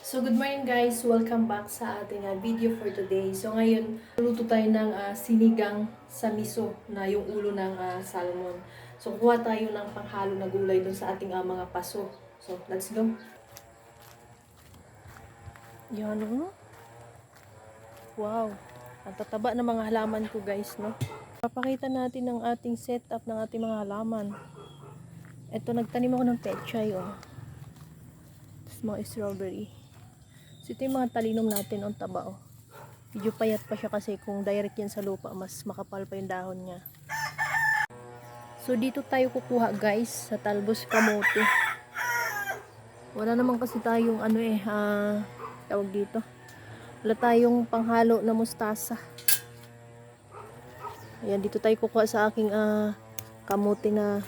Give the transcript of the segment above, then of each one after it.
So good morning guys, welcome back sa ating video for today. So ngayon, luto tayo ng sinigang sa miso na yung ulo ng salmon. So kuha tayo ng panghalo na gulay dun sa ating mga paso. So let's go. Yan o. Wow. Ang tataba ng mga halaman ko guys, no? Papakita natin ang ating setup ng ating mga halaman. Ito, nagtanim ako ng pechay oh. Tapos mga strawberry. So ito yung mga talinom natin, ang taba oh. Medyo payat pa siya kasi kung direct yan sa lupa, mas makapal pa yung dahon niya. So dito tayo kukuha guys, sa talbos kamote. Wala naman kasi tayong tawag dito. Wala tayong panghalo na mustasa. Ayan, dito tayo kukuha sa aking kamote na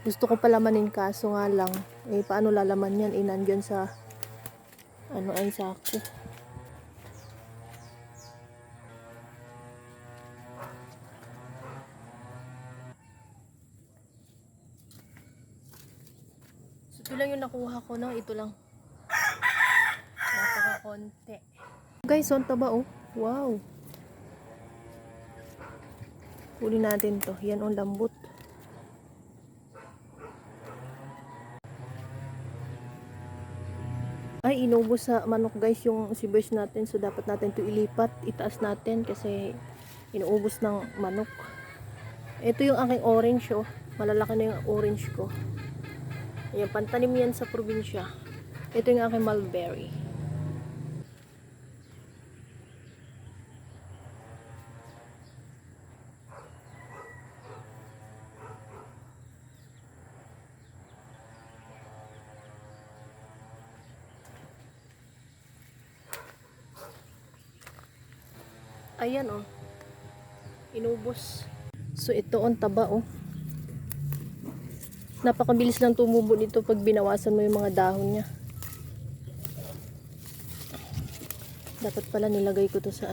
gusto ko palamanin, kaso nga lang, paano lalaman yan? Nandyan sa ay sako. So ito lang yung nakuha ko, no? Ito lang. Napaka-konti. Guys, ang taba oh. Wow. Huli natin to. Yan ang lambot. Ay, inubos sa manok guys yung sibuyas natin. So dapat natin to ilipat. Itaas natin kasi inuubos ng manok. Ito yung aking orange oh. Malalaki na yung orange ko. Ayan, pantanim yan sa probinsya. Ito yung aking mulberry. Ayan oh. Inubos. So ito ang taba oh. Napakabilis lang tumubo nito pag binawasan mo yung mga dahon niya. Dapat pala nilagay ko to sa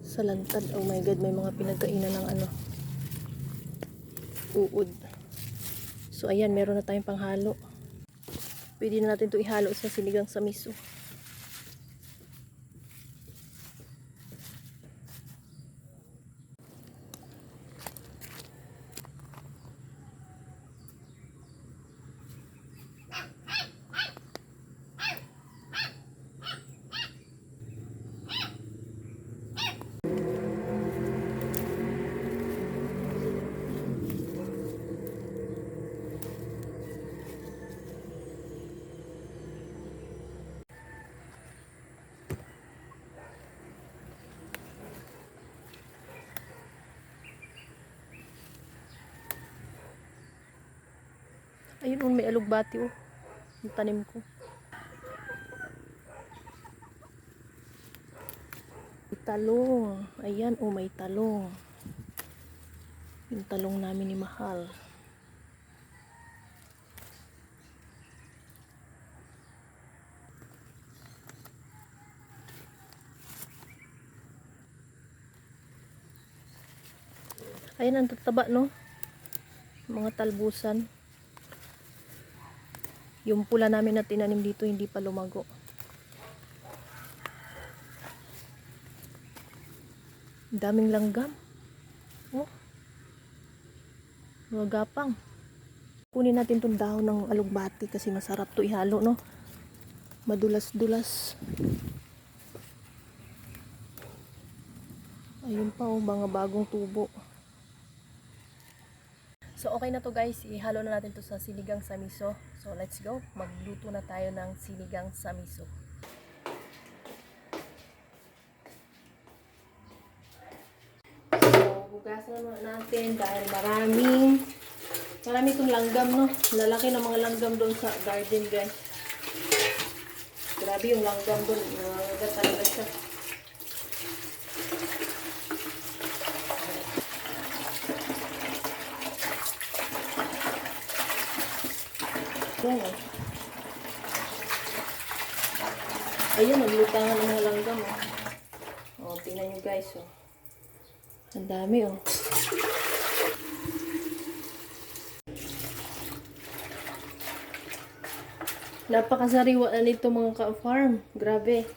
sa lantad. Oh my god, may mga pinagkainan ng uod. So ayan, meron na tayong panghalo. Pwede na natin to ihalo sa sinigang sa miso. Ayun oh, may alugbati oh. Yung tanim ko. May talong. Ayan oh, may talong. Yung talong namin ni Mahal. Ayan ang tataba no. Mga talbusan. Yung pula namin na tinanim dito hindi pa lumago. Daming langgam. Oh. Mga gapang. Kunin natin tong dahon ng alugbati kasi masarap to ihalo no. Madulas-dulas. Ayun pa oh, mga bagong tubo. So okay na to guys, ihalo na natin to sa sinigang sa miso. So let's go, magluto na tayo ng sinigang sa miso. So hugasan na natin dahil marami itong langgam no. Lalaki ng mga langgam doon sa garden guys. Grabe yung langgam doon, nangangagat talaga siya. Ayun, naglutangan ng mga langgam oh. Oh, tingnan nyo guys oh. Ang dami oh. Napakasariwa na nito mga ka-farm. Grabe.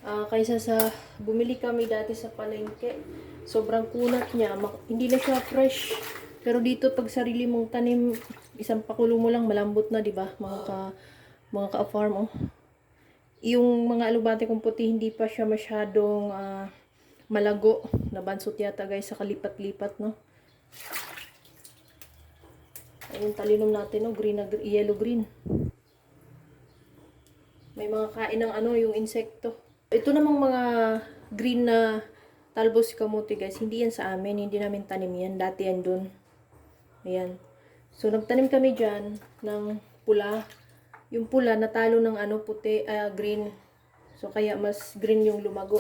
Kaysa sa bumili kami dati sa palengke. Sobrang kunat niya. Hindi na siya fresh. Pero dito pag sarili mong tanim, isang pakulo mo lang malambot na, 'di ba? Mga ka-farm, oh. Yung mga alubate kong puti, hindi pa siya masyadong malago. Nabansot yata guys sa kalipat-lipat, no? Ayun, talinom natin, no? Green na, yellow green. May mga kain ng yung insekto. Ito namang mga green na talbos kamote guys, hindi yan sa amin, hindi namin tanim yan. Dati yan dun. Ayan. So, nagtanim kami dyan ng pula. Yung pula, natalo ng puti, green. So, kaya mas green yung lumago.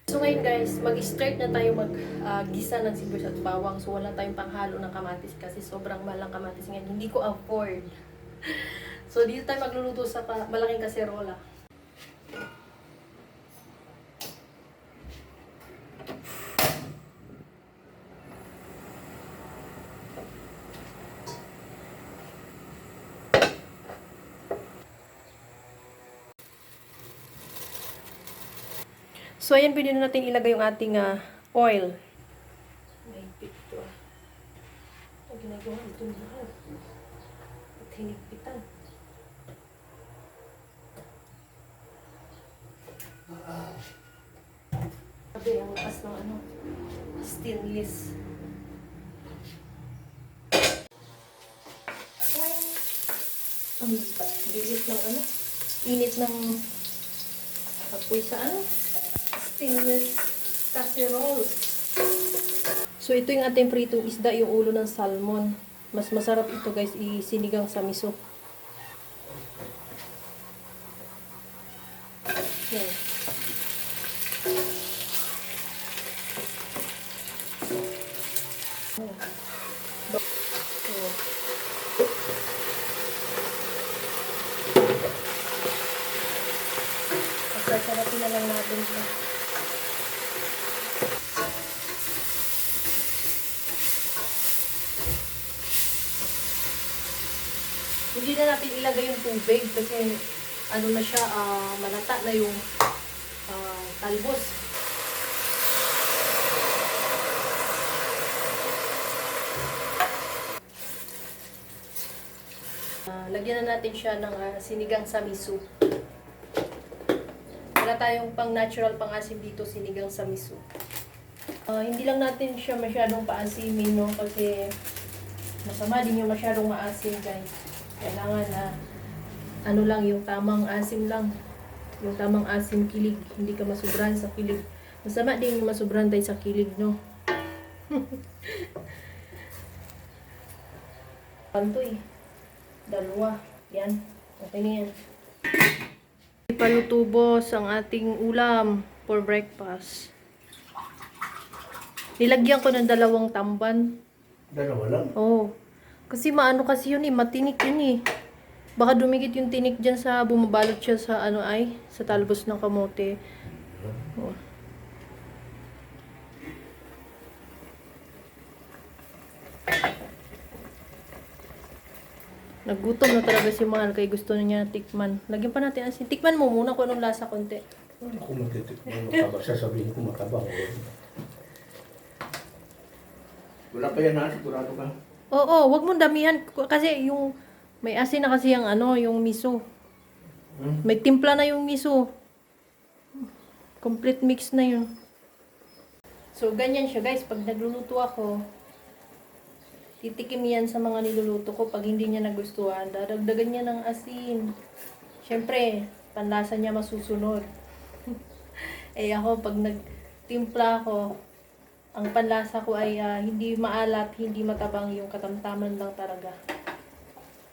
So, ngayon guys, mag-start na tayo mag-gisa ng sibuyas at bawang. So, wala tayong panghalo ng kamatis kasi sobrang mahal ang kamatis ngayon. Hindi ko afford. So, dito tayo magluluto sa malaking kaserola. So, ayan, pwede na natin ilagay yung ating oil. May pito. Ang ginagawa ito lahat. At hinigpitan. Sabi, ang lakas ng stainless. Ang bilis ng init ng apoy sa stainless casserole. So, ito yung ating pritong isda, yung ulo ng salmon. Mas masarap ito guys, isinigang sa miso. Yan. Sasarapin na lang natin siya. Hindi na natin ilagay yung tubig kasi na siya, malata na yung talbos. Lagyan na natin siya ng sinigang sa miso. Wala tayong pang natural pang-asim dito, sinigang sa miso. Hindi lang natin siya masyadong paasimin, no? Kasi masama din yung masyadong maasim, guys. Kailangan lang, yung tamang asim lang. Yung tamang asim kilig. Hindi ka masubrahan sa kilig. Masama din yung masubrahan tayo sa kilig, no? Panto eh. Dalawa. Yan. Okay na yan. Palutubos ang ating ulam for breakfast. Nilagyan ko ng 2 tamban. 2 lang? Oo. Kasi kasi yun matinik yun eh. Baka dumikit yung tinik dyan sa bumabalot siya sa sa talbos ng kamote. Oh. Nagutom na talaga si Mahal kaya gusto niya tikman. Lagyan pa natin asin. Tikman mo muna kung anong lasa konti. Ako magtitikman mataba. Sasabihin ko mataba. Wala pa yan sigurado ka? Oo, wag mong damihan kasi yung may asin na kasi yung yung miso. May timpla na yung miso. Complete mix na yun. So, ganyan siya guys. Pag nagluluto ako, titikim yan sa mga niluluto ko. Pag hindi niya nagustuhan, dadagdagan niya ng asin. Siyempre, panlasa niya masusunod. Ako, pag nagtimpla ako, ang panlasa ko ay hindi maalat, hindi matabang, yung katamtaman lang talaga.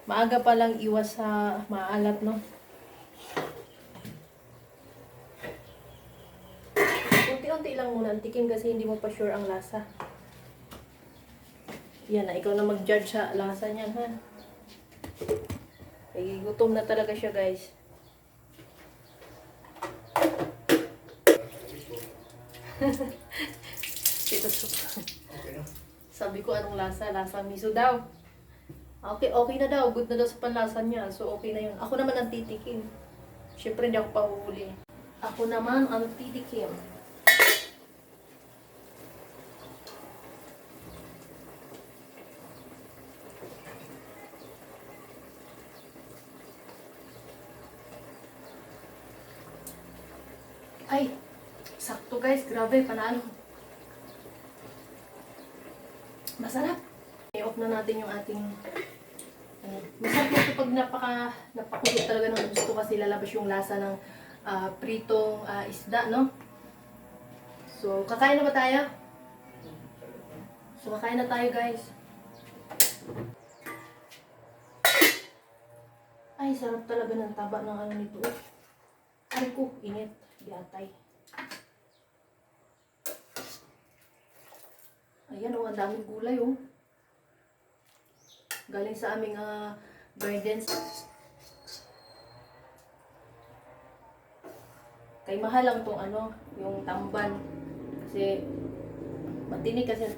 Maaga pa lang iwas sa maalat, no? Unti-unti lang muna ang tikim kasi hindi mo pa sure ang lasa. Yan na, ikaw na mag-judge sa lasa niyan, ha? Ay, gutom na talaga siya, guys. Ito, sabi ko anong lasa? Lasa miso daw. Okay, okay na daw. Good na daw sa panlasa niya. So, okay na yun. Ako naman ang titikim. Siyempre, hindi ako pahuhuli. Ako naman ang titikim. Ay, sakto guys. Grabe, panalo. Masarap. I-off na natin yung ating masarap na ito pag napakulot talaga ng gusto kasi lalabas yung lasa ng pritong isda, no? So, kakain na ba tayo? So, kakain na tayo, guys. Ay, sarap talaga ng taba ng ano nito. Ay ko, init. Diatay. Ayan, oh, ang daming gulay, oh. Galing sa aming gardens. Kay mahal lang tong ano, yung tamban. Kasi matinig kasi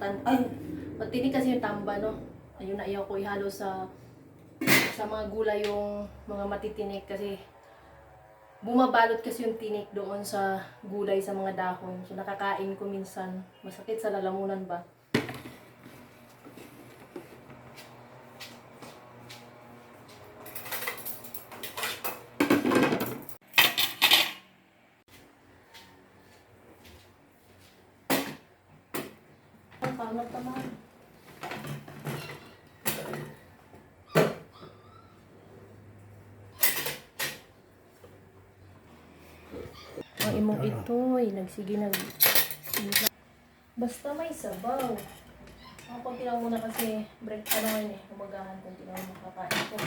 matinig kasi yung tamban, no. Ayun na, ayaw ko ihalo sa mga gulay yung mga matitinik kasi bumabalot kasi yung tinik doon sa gulay sa mga dahon. So nakakain ko minsan. Masakit sa lalamunan ba? Ang kalat naman. Ang imong ito ay nagsige nag basta may sabaw. Ang konti lang muna kasi break pa naman eh. Umagahan konti lang makakain ko.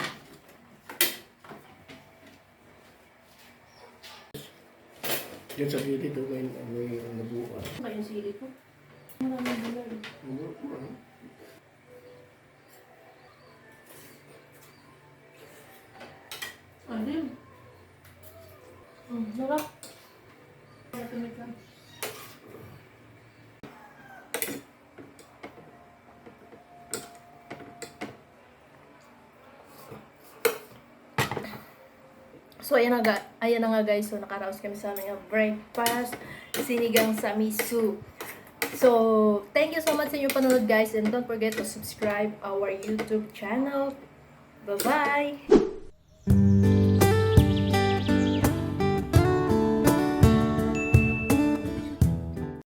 Yan sa gilid, may nabuo. Ba yung sili ko? Maraming gulay. Ano? Sarap. Matumit lang. So, ayan na nga guys. So, nakaraos kami sa aming breakfast. Sinigang sa miso. So, thank you so much sa inyong panonood guys. And don't forget to subscribe our YouTube channel. Bye-bye!